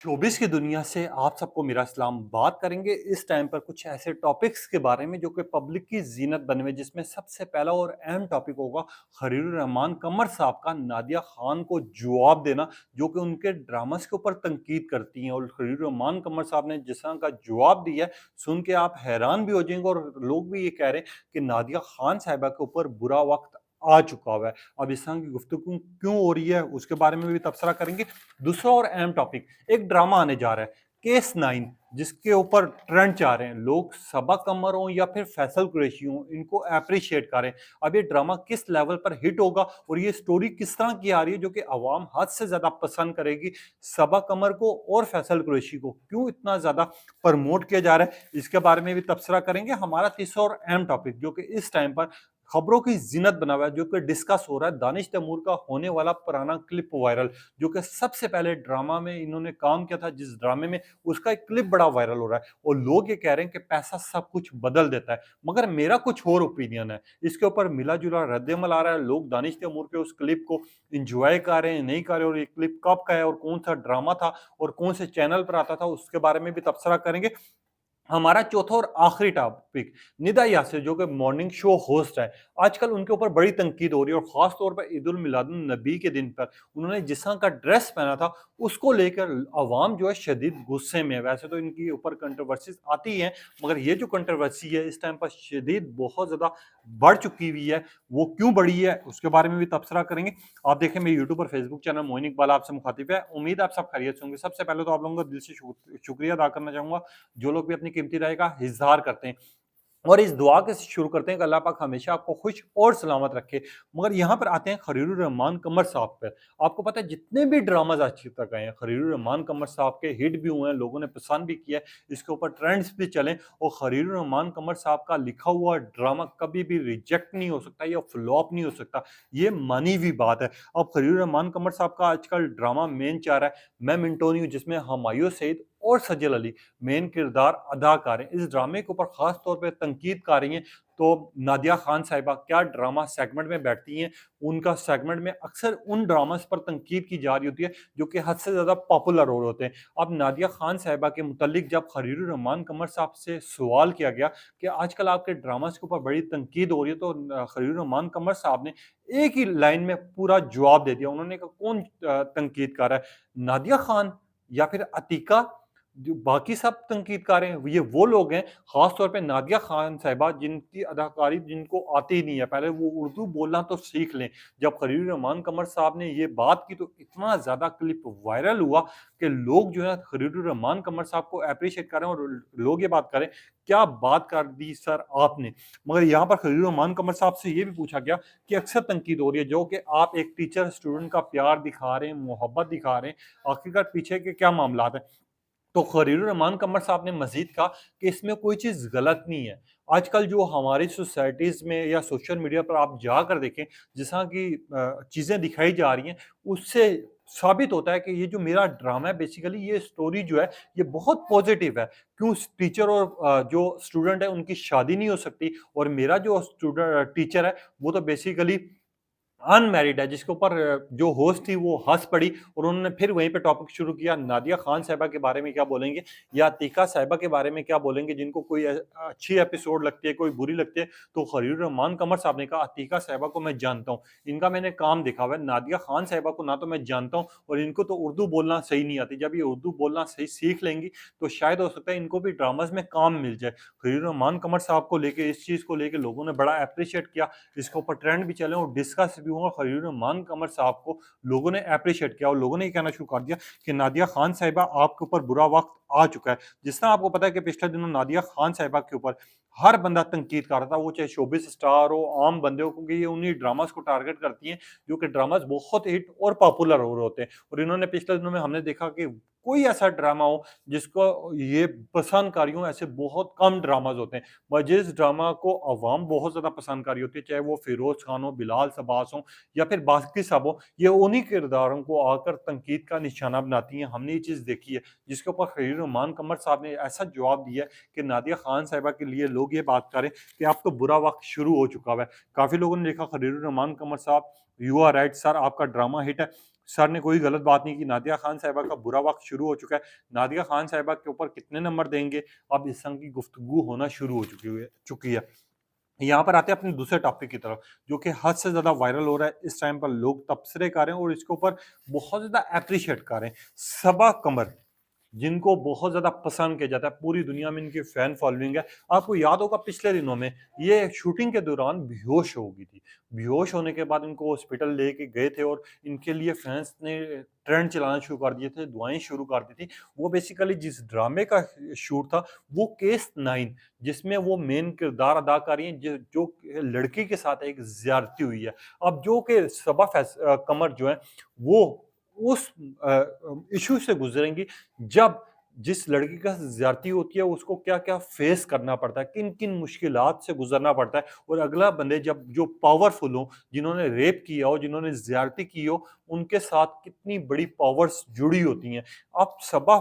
Showbiz की दुनिया से आप सबको मेरा सलाम। बात करेंगे इस टाइम पर कुछ ऐसे टॉपिक्स के बारे में जो कि पब्लिक की ज़ीनत बने हुए, जिसमें सबसे पहला और अहम टॉपिक होगा खलीलुर रहमान कमर साहब का नादिया खान को जवाब देना, जो कि उनके ड्रामास के ऊपर तनकीद करती हैं। और खलीलुर रहमान कमर साहब ने जिस तरह का जवाब दिया है, सुन के आप हैरान भी हो जाएंगे। और लोग भी ये कह रहे हैं कि नादिया खान साहिबा के ऊपर बुरा वक्त आ चुका हुआ है। अब इस तरह की गुफ्तगू क्यों हो रही है, उसके बारे में भी तबसरा करेंगे। दूसरा और अहम टॉपिक, एक ड्रामा आने जा रहा है केस 9, जिसके ऊपर ट्रेंड चाह रहे हैं लोग, सबा कमर हो या फिर फैसल कुरैशी हो, इनको अप्रिशिएट करें। अब ये ड्रामा किस लेवल पर हिट होगा और ये स्टोरी किस तरह की आ रही है जो कि अवाम हद से ज्यादा पसंद करेगी। सबा कमर को और फैसल कुरैशी को क्यों इतना ज्यादा प्रमोट किया जा रहा है, इसके बारे में भी तबसरा करेंगे। हमारा तीसरा और अहम टॉपिक जो कि इस टाइम पर खबरों की जिन्नत बना हुआ है, जो कि डिस्कस हो रहा है, दानिश तैमूर का होने वाला पुराना क्लिप वायरल, जो कि सबसे पहले ड्रामा में इन्होंने काम किया था, जिस ड्रामे में उसका एक क्लिप बड़ा वायरल हो रहा है। और लोग ये कह रहे हैं कि पैसा सब कुछ बदल देता है, मगर मेरा कुछ और ओपिनियन है। इसके ऊपर मिला जुला रद्दमल आ रहा है। लोग दानिश तैमूर के उस क्लिप को इंजॉय कर रहे हैं, नहीं कर रहे, और ये क्लिप कब का है और कौन सा ड्रामा था और कौन से चैनल पर आता था, उसके बारे में भी तबसरा करेंगे। हमारा चौथा और आखिरी टॉपिक, निदा यासिर जो कि मॉर्निंग शो होस्ट है, आजकल उनके ऊपर बड़ी तनकीद हो रही है। और खास तौर पर ईद उल मिलादुन नबी के दिन पर उन्होंने जिस तरह का ड्रेस पहना था, उसको लेकर अवाम जो है शदीद गुस्से में है। वैसे तो इनकी ऊपर कंट्रोवर्सीज आती हैं, मगर ये जो कंट्रोवर्सी है इस टाइम पर शदीद बहुत ज्यादा बढ़ चुकी हुई है। वो क्यों बढ़ी है उसके बारे में भी तबसरा करेंगे। आप देखें, मेरे यूट्यूब और फेसबुक चैनल मोइन इकबाल आपसे मुखातिब है। उम्मीद है आप सब खैरियत से होंगे। सबसे पहले तो आप लोगों का दिल से शुक्रिया अदा करना चाहूंगा, जो लोग भी अपनी कीमती राय का इज़हार करते हैं। और इस दुआ के शुरू करते हैं कि अल्लाह पाक हमेशा आपको खुश और सलामत रखे। मगर यहाँ पर आते हैं खलीलुर रहमान कमर साहब पर। आपको पता है जितने भी ड्रामाज आज तक आए हैं, खलीलुर रहमान कमर साहब के हिट भी हुए हैं, लोगों ने पसंद भी किया है, इसके ऊपर ट्रेंड्स भी चले। और खलीलुर रहमान कमर साहब का लिखा हुआ ड्रामा कभी भी रिजेक्ट नहीं हो सकता या फ्लॉप नहीं हो सकता, ये मानी हुई बात है। अब खलीलुर रहमान कमर साहब का आजकल ड्रामा मेन चाह रहा है मैं मिंटोनी हूँ, जिसमें हमायूं सईद और सजल अली मेन किरदार अदा कर रहे हैं। इस ड्रामे के ऊपर खास तौर पे तनकीद कर रही हैं तो नादिया खान साहिबा क्या ड्रामा सेगमेंट में बैठती हैं, उनका सेगमेंट में अक्सर उन ड्रामास पर तनकीद की जा रही होती है जो कि हद से ज़्यादा पॉपुलर हो रहे होते हैं। अब नादिया खान साहिबा के मुतल्लिक जब खलीलुर रहमान कमर साहब से सवाल किया गया कि आजकल आपके ड्रामास के ऊपर बड़ी तनकीद हो रही है, तो खलीलुर रहमान कमर साहब ने एक ही लाइन में पूरा जवाब दे दिया। उन्होंने कहा कौन तनकीद कर रहा है, नादिया खान या फिर अतीका? जो बाकी सब तनकीदकार हैं, ये वो लोग हैं, खास तौर पे नादिया खान साहिबा, जिनकी अदाकारी जिनको आती ही नहीं है, पहले वो उर्दू बोलना तो सीख लें। जब खलील रहमान कमर साहब ने ये बात की तो इतना ज़्यादा क्लिप वायरल हुआ कि लोग जो है खलील रहमान कमर साहब को अप्रिशिएट कर रहे हैं। और लोग ये बात करें, क्या बात कर दी सर आपने। मगर यहाँ पर खलील रहमान कमर साहब से ये भी पूछा गया कि अक्सर तनकीद हो रही है जो कि आप एक टीचर स्टूडेंट का प्यार दिखा रहे हैं, मोहब्बत दिखा रहे हैं, आखिरकार पीछे के क्या मामला है। तो खलीलुर रहमान कमर साहब ने मजीद कहा कि इसमें कोई चीज़ गलत नहीं है। आजकल जो हमारी सोसाइटीज़ में या सोशल मीडिया पर आप जाकर देखें, जिस तरह की चीज़ें दिखाई जा रही हैं, उससे साबित होता है कि ये जो मेरा ड्रामा है, बेसिकली ये स्टोरी जो है ये बहुत पॉजिटिव है। क्यों टीचर और जो स्टूडेंट है उनकी शादी नहीं हो सकती, और मेरा जो टीचर है वो तो बेसिकली अनमैरिड है, जिसके ऊपर जो होस्ट थी वो हँस पड़ी। और उन्होंने फिर वहीं पे टॉपिक शुरू किया, नादिया खान साहिबा के बारे में क्या बोलेंगे या अतीका साहिबा के बारे में क्या बोलेंगे, जिनको कोई अच्छी एपिसोड लगती है, कोई बुरी लगती है। तो खलील रहमान कमर साहब ने कहा अतीका साहिबा को मैं जानता हूँ, इनका मैंने काम देखा हुआ है, नादिया खान साहिबा को ना तो मैं जानता हूँ और इनको तो उर्दू बोलना सही नहीं आती। जब ये उर्दू बोलना सही सीख लेंगी तो शायद हो सकता है इनको भी ड्रामाज में काम मिल जाए। खलील रहमान कमर साहब को लेके, इस चीज़ को लेके लोगों ने बड़ा अप्रिशिएट किया, इसके ऊपर ट्रेंड भी चले और डिस्कस भी हुआ। खलील रहमान कमर साहब को लोगों ने अप्रिशिएट किया और लोगों ने ये कहना शुरू कर दिया कि नादिया खान साहिबा आपके ऊपर बुरा वक्त आ चुका है। जिस तरह आपको पता है कि पिछले दिनों नादिया खान साहिबा के ऊपर हर बंदा तनकीद कर रहा था, वो चाहे शोबिस स्टार हो, आम बंदे हो, क्योंकि ये उन्हीं ड्रामास को टारगेट करती हैं जो कि ड्रामास बहुत हिट और पॉपुलर हो रहे होते हैं। और इन्होंने पिछले दिनों में हमने देखा कि कोई ऐसा ड्रामा हो जिसको ये पसंद करी हो, ऐसे बहुत कम ड्रामाज होते हैं। पर जिस ड्रामा को अवाम बहुत ज़्यादा पसंद करी होती है, चाहे वो फिरोज खान हो, बिलाल सबास हो या फिर बाकी सब हो, ये उन्हीं किरदारों को आकर तनकीद का निशाना बनाती हैं। हमने ये चीज़ देखी है, जिसके ऊपर खलील रहमान कमर साहब ने ऐसा जवाब दिया है कि नादिया खान साहिबा के लिए लोग ये बात करें कि अब तो बुरा वक्त शुरू हो चुका है। काफ़ी लोगों ने लिखा खलील रहमान कमर साहब, यू आर राइट सर, आपका ड्रामा हिट है। सर ने कोई गलत बात नहीं की, नादिया खान साहिबा का बुरा वक़्त शुरू हो चुका है, नादिया खान साहिबा के ऊपर कितने नंबर देंगे, अब इस संग की गुफ्तगू होना शुरू हो चुकी है। यहाँ पर आते हैं अपने दूसरे टॉपिक की तरफ, जो कि हद से ज़्यादा वायरल हो रहा है। इस टाइम पर लोग तबसरे कर रहे हैं और इसके ऊपर बहुत ज़्यादा एप्रिशिएट कर रहे हैं। सबा कमर, जिनको बहुत ज़्यादा पसंद किया जाता है, पूरी दुनिया में इनकी फ़ैन फ़ॉलोइंग है। आपको याद होगा पिछले दिनों में ये शूटिंग के दौरान बेहोश हो गई थी। बेहोश होने के बाद इनको हॉस्पिटल लेके गए थे और इनके लिए फैन्स ने ट्रेंड चलाना शुरू कर दिए थे, दुआएँ शुरू कर दी थी। वो बेसिकली जिस ड्रामे का शूट था, वो केस 9, जिसमें वो मेन किरदार अदा कर रही हैं, जो लड़की के साथ एक ज़्यादती हुई है। अब जो कि कमर जो है, वो उस इश्यू से गुज़रेंगी, जब जिस लड़की के साथ ज़्यादती होती है उसको क्या-क्या फ़ेस करना पड़ता है, किन-किन मुश्किलात से गुज़रना पड़ता है, और अगला बंदे जब जो पावरफुल हो, जिन्होंने रेप किया हो, जिन्होंने ज़्यादती की हो, उनके साथ कितनी बड़ी पावर्स जुड़ी होती हैं। अब सबा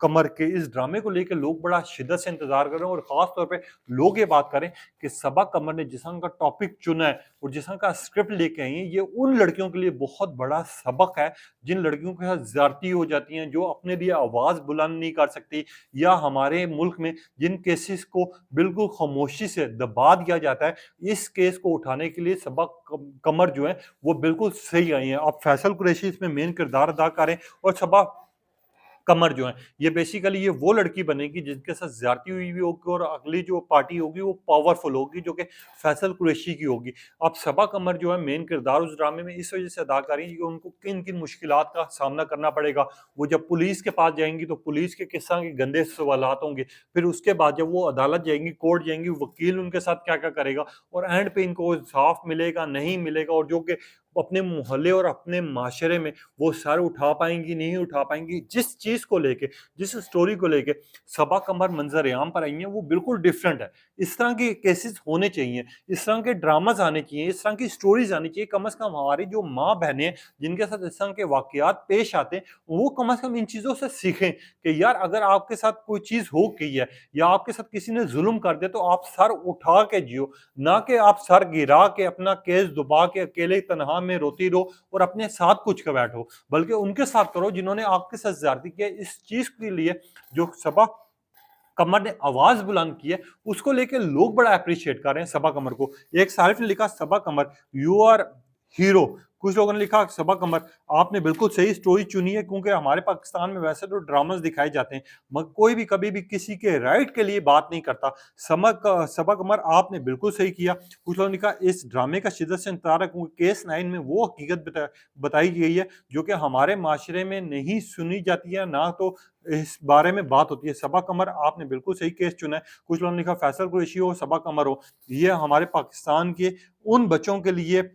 कमर के इस ड्रामे को लेके लोग बड़ा शिद्दत से इंतज़ार कर रहे हैं और ख़ास तौर पे लोग ये बात कर रहे हैं कि सबा कमर ने जिस तरह का टॉपिक चुना है और जिस तरह का स्क्रिप्ट लेके आई हैं, ये उन लड़कियों के लिए बहुत बड़ा सबक है, जिन लड़कियों के साथ ज़्यादती हो जाती हैं, जो अपने लिए आवाज़ बुलंद नहीं कर सकती, या हमारे मुल्क में जिन केसेस को बिल्कुल खामोशी से दबा दिया जाता है, इस केस को उठाने के लिए सबा कमर जो है, वो बिल्कुल सही आई हैं। अब फैसल कुरैशी इसमें मेन किरदार अदा कर रहे हैं और सबा कमर जो है, ये बेसिकली ये वो लड़की बनेगी जिनके साथ ज़्यादती हुई भी होगी और अगली जो पार्टी होगी वो पावरफुल होगी, जो कि फैसल कुरैशी की होगी। अब सबा कमर जो है मेन किरदार उस ड्रामे में इस वज़ह से अदा कर रही हैं कि उनको किन-किन मुश्किलात का सामना करना पड़ेगा। वो जब पुलिस के पास जाएँगी तो पुलिस के किस तरह के गंदे सवालात होंगे। फिर उसके बाद जब वो अदालत जाएँगी, कोर्ट जाएँगी, वकील उनके साथ क्या-क्या करेगा और एंड पे इनको इंसाफ मिलेगा, नहीं मिलेगा, और जो कि अपने मोहल्ले और अपने माशरे में वो सर उठा पाएँगी, नहीं उठा पाएँगी। जिस चीज़ को लेके, जिस स्टोरी को लेके सबा कमर मंज़र-ए-आम पर आई हैं, वो बिल्कुल डिफरेंट है। इस तरह के केसेस होने चाहिए, इस तरह के ड्रामाज़ आने चाहिए, इस तरह की स्टोरीज़ आनी चाहिए। कम से कम हमारी जो माँ-बहनें हैं, जिनके साथ इस तरह के वाक़यात पेश आते हैं, वो कम से कम इन चीज़ों से सीखें कि यार अगर आपके साथ कोई चीज़ हो गई है या आपके साथ किसी ने ज़ुल्म कर दिया, तो आप सर उठा के जियो, ना कि आप सर गिरा के अपना केस दबा के अकेले तन्हा में रोती रहो और अपने साथ कुछ के बैठो, बल्कि उनके साथ करो जिन्होंने आपके साथ ज़्यादती की है। इस चीज़ के लिए जो सबा कमर ने आवाज़ बुलंद की है, उसको लेके लोग बड़ा एप्रिशिएट कर रहे हैं सबा कमर को। एक सारिफ ने लिखा, सबा कमर यू आर हीरो। कुछ लोगों ने लिखा, सबा कमर आपने बिल्कुल सही स्टोरी चुनी है, क्योंकि हमारे पाकिस्तान में वैसे तो ड्रामास दिखाए जाते हैं, मगर कोई भी कभी भी किसी के राइट के लिए बात नहीं करता। सबा कमर आपने बिल्कुल सही किया। कुछ लोगों ने लिखा, इस ड्रामे का शिद्दत से इंतज़ार है, क्योंकि केस 9 में वो हकीकत बताई गई है जो कि हमारे माशरे में नहीं सुनी जाती है, ना तो इस बारे में बात होती है। सबा कमर आपने बिल्कुल सही केस चुना है। कुछ लोगों ने लिखा, फैसल कुरैशी हो, सबा कमर हो, ये हमारे पाकिस्तान के उन बच्चों के लिए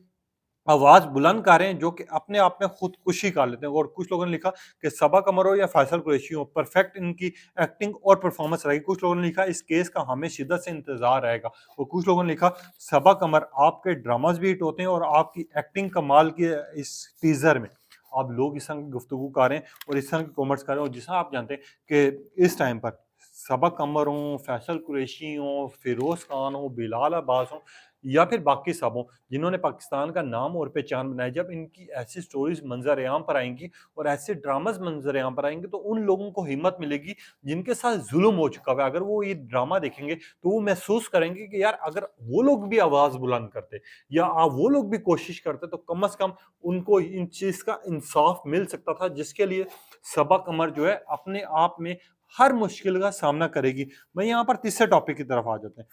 आवाज़ बुलंद कर रहे हैं जो कि अपने आप में खुदकुशी कर लेते हैं। और कुछ लोगों ने लिखा कि सबा कमर हो या फैसल कुरैशी हो, परफेक्ट इनकी एक्टिंग और परफॉर्मेंस रहेगी। कुछ लोगों ने लिखा, इस केस का हमें शिद्दत से इंतज़ार रहेगा। और कुछ लोगों ने लिखा, सबा कमर आपके ड्रामास भी हिट होते हैं और आपकी एक्टिंग कमाल की है इस टीज़र में। अब लोग इस तरह की गुफ्तगू कर रहे हैं और इस तरह के कमेंट्स कर रहे हैं, और जिस आप जानते हैं कि इस टाइम पर सबा कमर हों, फैसल कुरैशी हों, फिरोज़ खान हो, बिलाल अब्बास हों, या फिर बाकी सब हों, जिन्होंने पाकिस्तान का नाम और पहचान बनाई, जब इनकी ऐसी स्टोरीज़ मंज़र-ए-आम पर आएँगी और ऐसे ड्रामाज़ मंज़र-ए-आम पर आएँगे, तो उन लोगों को हिम्मत मिलेगी जिनके साथ ज़ुल्म हो चुका हुआ है। अगर वो ये ड्रामा देखेंगे, तो वो महसूस करेंगे कि यार अगर वो लोग भी आवाज़ बुलंद करते या वो लोग भी कोशिश करते, तो कम से कम उनको इन चीज़ का इंसाफ मिल सकता था, जिसके लिए सबा कमर जो है अपने आप में हर मुश्किल का सामना करेगी। मैं यहाँ पर तीसरे टॉपिक की तरफ आ जाते हैं।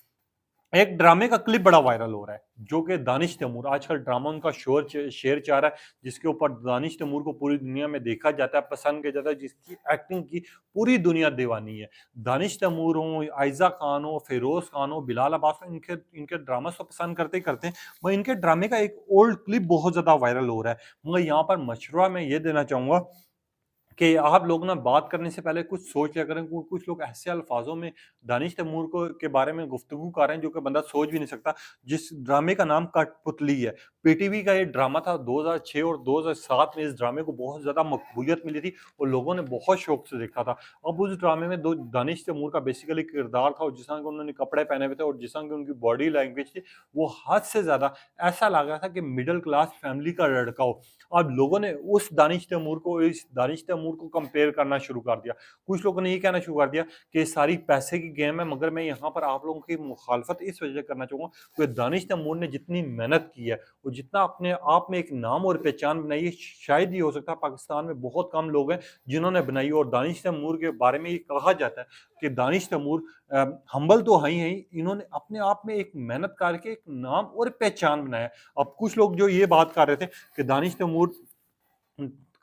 एक ड्रामे का क्लिप बड़ा वायरल हो रहा है, जो कि दानिश तैमूर, आजकल ड्रामा उनका शेर चाह रहा है, जिसके ऊपर दानिश तैमूर को पूरी दुनिया में देखा जाता है, पसंद किया जाता है, जिसकी एक्टिंग की पूरी दुनिया दीवानी है। दानिश तैमूर हों, आयज़ा खान हो, फिरोज़ खान हो, बिलाल अब्बास हो, इनके इनके ड्रामास तो पसंद करते ही करते हैं, मगर इनके ड्रामे का एक ओल्ड क्लिप बहुत ज़्यादा वायरल हो रहा है। मगर यहाँ पर मशवरा मैं ये देना चाहूँगा कि आप लोग ना बात करने से पहले कुछ सोच लिया करें। कुछ लोग ऐसे अल्फाजों में दानिश तैमूर को के बारे में गुफ्तगू कर रहे हैं जो कि बंदा सोच भी नहीं सकता। जिस ड्रामे का नाम कठपुतली है, पीटीवी का ये ड्रामा था 2006 और 2007 में इस ड्रामे को बहुत ज़्यादा मकबूलियत मिली थी और लोगों ने बहुत शौक से देखा था। अब उस ड्रामे में दो दानिश तैमूर का बेसिकली किरदार था और जिस तरह के उन्होंने कपड़े पहने हुए थे और जिस तरह की उनकी बॉडी लैंग्वेज थी, वो हद से ज़्यादा ऐसा लग रहा था कि मिडल क्लास फैमिली का लड़का हो। अब लोगों ने उस दानिश तैमूर को इस दानिश तैमूर को कंपेयर करना शुरू कर दिया। कुछ लोगों ने ये कहना शुरू कर दिया कि सारी पैसे की गेम है, मगर मैं यहाँ पर आप लोगों की मुखालफत इस वजह से करना चाहूँगा कि दानिश तैमूर ने जितनी मेहनत की है और जितना अपने आप में एक नाम और पहचान बनाई है, शायद ये हो सकता है पाकिस्तान में बहुत कम लोग हैं जिन्होंने बनाई। और दानिश तैमूर के बारे में ये कहा जाता है कि दानिश तैमूर हम्बल तो है ही, इन्होंने अपने आप में एक मेहनत करके एक नाम और पहचान बनाया। अब कुछ लोग जो ये बात कर रहे थे कि दानिश तैमूर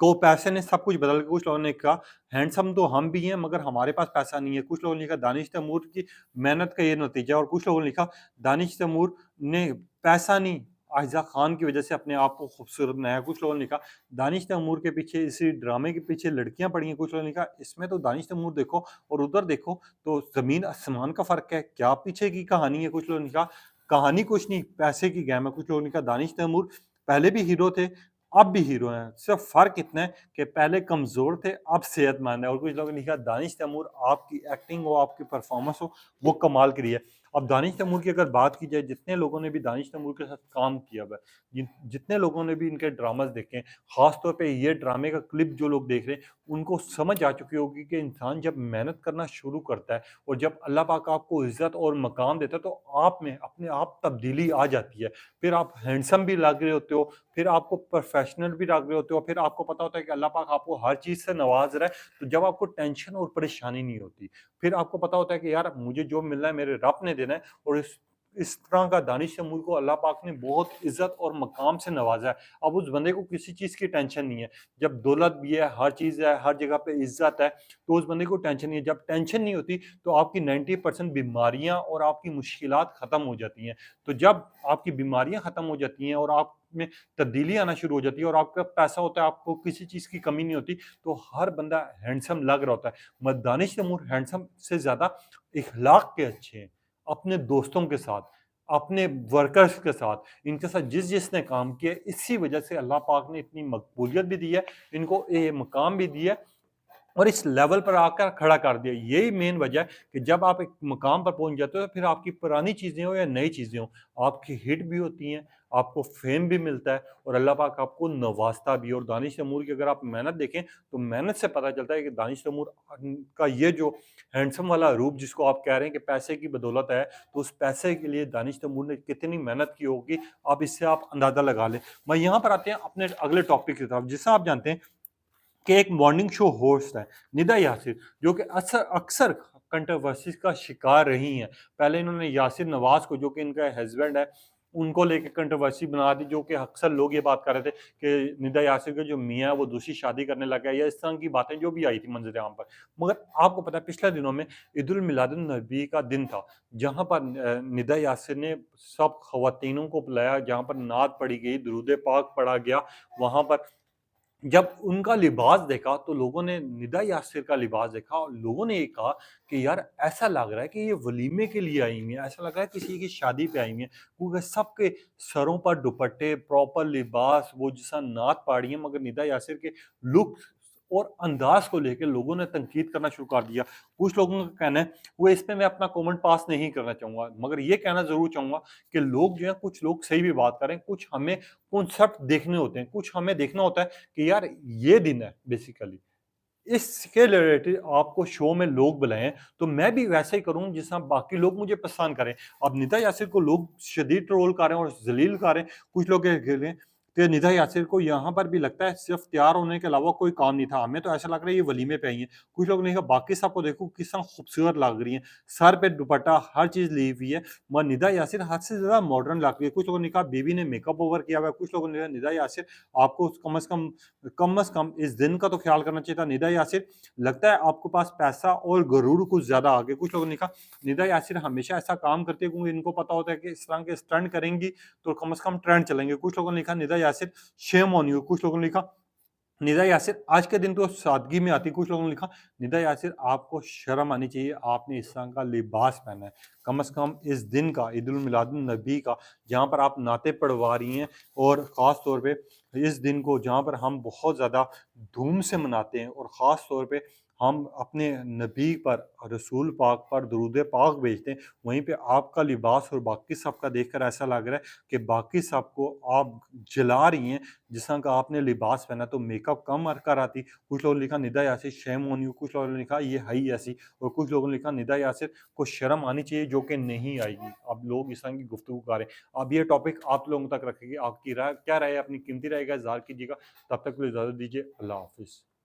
को पैसे ने सब कुछ बदल के, कुछ लोगों ने कहा हैंडसम तो हम भी हैं मगर हमारे पास पैसा नहीं है। कुछ लोगों ने लिखा दानिश तैमूर की मेहनत का ये नतीजा है और कुछ लोगों ने लिखा दानिश तैमूर ने पैसा नहीं, आइज़ा खान की वजह से अपने आप को खूबसूरत बनाया। कुछ लोगों ने लिखा दानिश तैमूर के पीछे, इसी ड्रामे के पीछे लड़कियाँ पड़ी हैं। कुछ लोगों ने लिखा इसमें तो दानिश तैमूर देखो और उधर देखो तो ज़मीन आसमान का फ़र्क है, क्या पीछे की कहानी है। कुछ लोगों ने लिखा कहानी कुछ नहीं, पैसे की गेम है। कुछ लोगों ने कहा दानिश तैमूर पहले भी हीरो थे, अब भी हीरो हैं, सिर्फ फ़र्क इतना है कि पहले कमज़ोर थे, अब सेहतमंद है। और कुछ लोगों ने लिखा दानिश तैमूर आपकी एक्टिंग हो, आपकी परफ़ॉर्मेंस हो, वो कमाल की रही है। अब दानिश तैमूर की अगर बात की जाए, जितने लोगों ने भी दानिश तैमूर के साथ काम किया हुआ है, जितने लोगों ने भी इनके ड्रामास देखे हैं, ख़ास तौर पे ये ड्रामे का क्लिप जो लोग देख रहे हैं, उनको समझ आ चुकी होगी कि इंसान जब मेहनत करना शुरू करता है और जब अल्लाह पाक आपको इज़्ज़त और मकाम देता है, तो आप में अपने आप तब्दीली आ जाती है। फिर आप हैंडसम भी लग रहे होते हो, फिर आपको प्रोफेशनल भी लग रहे होते हो, फिर आपको पता होता है कि अल्लाह पाक आपको हर चीज़ से नवाज़ रहा है, तो जब आपको टेंशन और परेशानी नहीं होती। फिर आपको पता होता है कि यार मुझे जो मिलना है मेरे रब ने देना है और इस तरह का दानिश तैमूर को अल्लाह पाक ने बहुत इज़्ज़त और मकाम से नवाज़ा है। अब उस बंदे को किसी चीज़ की टेंशन नहीं है। जब दौलत भी है, हर चीज़ है, हर जगह पे इज़्ज़त है, तो उस बंदे को टेंशन नहीं है। जब टेंशन नहीं होती, तो आपकी 90% बीमारियाँ और आपकी मुश्किलात खत्म हो जाती हैं। तो जब आपकी बीमारियाँ खत्म हो जाती हैं और आप में तब्दीली आना शुरू हो जाती है और आपका पैसा होता है, आपको किसी चीज़ की कमी नहीं होती, तो हर बंदा हैंडसम लग रहा होता है। दानिश तैमूर हैंडसम से ज़्यादा इखलाक के अच्छे हैं। अपने दोस्तों के साथ, अपने वर्कर्स के साथ, इनके साथ जिसने काम किया है, इसी वजह से अल्लाह पाक ने इतनी मकबूलियत भी दी है, इनको ये मकाम भी दिया है और इस लेवल पर आकर खड़ा कर दिया। यही मेन वजह है कि जब आप एक मुकाम पर पहुँच जाते हो, फिर आपकी पुरानी चीज़ें हो या नई चीज़ें हों, आपकी हिट भी होती हैं, आपको फ़ेम भी मिलता है और अल्लाह पाक आपको नवाज़ता भी है। और दानिश तैमूर की अगर आप मेहनत देखें, तो मेहनत से पता चलता है कि दानिश तैमूर का ये जो हैंडसम वाला रूप जिसको आप कह रहे हैं कि पैसे की बदौलत है, तो उस पैसे के लिए दानिश तैमूर ने कितनी मेहनत की होगी, अब इससे आप अंदाज़ा लगा लें। मैं यहाँ पर आते हैं अपने अगले टॉपिक की तरफ। जैसा आप जानते हैं कि एक मॉर्निंग शो होस्ट है, निदा यासिर, जो कि अक्सर कंट्रोवर्सीज़ का शिकार रही हैं। पहले इन्होंने यासिर नवाज़ को, जो कि इनका हस्बैंड है, उनको लेके कंट्रोवर्सी बना दी, जो कि अक्सर लोग ये बात कर रहे थे कि निदा यासिर का जो मियाँ है, वो दूसरी शादी करने लगा है या इस तरह की बातें जो भी आई थी मंज़र-ए-आम पर। मगर आपको पता है पिछले दिनों में ईद उल मिलादुन नबी का दिन था, जहाँ पर निदा यासिर ने सब ख़वातीनों को बुलाया, जहाँ पर नात पढ़ी गई, दुरूद पाक पढ़ा गया। वहाँ पर जब उनका लिबास देखा, तो लोगों ने निदा यासिर का लिबास देखा और लोगों ने ये कहा कि यार ऐसा लग रहा है कि ये वलीमे के लिए आई हुई हैं, ऐसा लग रहा है किसी की शादी पे आई हुई हैं। क्योंकि सबके सरों पर दुपट्टे, प्रॉपर लिबास, वो जैसा नात पा रही हैं, मगर निदा यासिर के लुक और अंदाज़ को लेके लोगों ने तनकीद करना शुरू कर दिया। कुछ लोगों का कहना है, वो इस पे मैं अपना कमेंट पास नहीं करना चाहूँगा, मगर ये कहना ज़रूर चाहूँगा कि लोग जो हैं, कुछ लोग सही भी बात कर रहे हैं, कुछ हमें कॉन्सेप्ट देखने होते हैं, कुछ हमें देखना होता है कि यार ये दिन है बेसिकली, इसके रिलेटेड आपको शो में लोग बुलाएँ, तो मैं भी वैसा ही करूँ जिस तरह बाकी लोग मुझे पसंद करें। अब निदा यासिर को लोग शदीद ट्रोल कर रहे हैं और ज़लील कर रहे हैं। कुछ लोग ये कह रहे हैं कि निदा यासिर को यहाँ पर भी लगता है सिर्फ़ तैयार होने के अलावा कोई काम नहीं था। हमें तो ऐसा लग रहा है ये वलीमे पे आई हैं। कुछ लोग ने कहा बाकी सबको देखो किस तरह खूबसूरत लग रही हैं। सर पे दुपट्टा हर चीज़ ली हुई है। मगर निदा यासिर हद से ज़्यादा मॉडर्न लग रही है। कुछ लोगों ने कहा बीवी ने मेकअप ओवर किया हुआ है। कुछ लोगों ने कहा निदा यासिर आपको कम से कम इस दिन का तो ख्याल करना चाहिए था। निदा यासिर लगता है आपके पास पैसा और गुरूर कुछ ज़्यादा आ गया। कुछ लोगों ने लिखा निदा यासिर हमेशा ऐसा काम करती है क्योंकि इनको पता होता है कि इस तरह के स्टंट करेंगी तो कम से कम ट्रेंड चलेंगे। कुछ लोगों ने लिखा Nida Yasir shame on you. कुछ लोगों ने लिखा निदा यासिर आज के दिन तो सादगी में आती है। कुछ लोगों ने लिखा, निदा यासिर आपको शर्म आनी चाहिए, आपने इस तरह का लिबास पहना है। कम से कम इस दिन का, ईद उल मिलादुन नबी का, जहाँ पर आप नाते पढ़वा रही हैं और ख़ास तौर पे इस दिन को जहाँ पर हम बहुत ज़्यादा धूम से मनाते हैं और ख़ास तौर पे हम अपने नबी पर, रसूल पाक पर दुरूद पाक भेजते हैं, वहीं पे आपका लिबास और बाकी सब का देखकर ऐसा लग रहा है कि बाकी सबको आप जला रही हैं। जिस तरह का आपने लिबास पहना, तो मेकअप कम कर आती। कुछ लोगों ने लिखा, Nida Yasir shame on you, कुछ लोगों ने लिखा ये है ही ऐसी, और कुछ लोगों ने लिखा, निदा यासिर को शर्म आनी चाहिए जो कि नहीं आएगी। अब लोग इस तरह की गुफ्तगू कर रहे हैं। अब ये टॉपिक आप लोगों तक रखेंगे, आपकी राय क्या राय है, अपनी कीमती राय का इज़हार कीजिएगा। तब तक के लिए इजाज़त दीजिए। अल्लाह हाफ़िज़।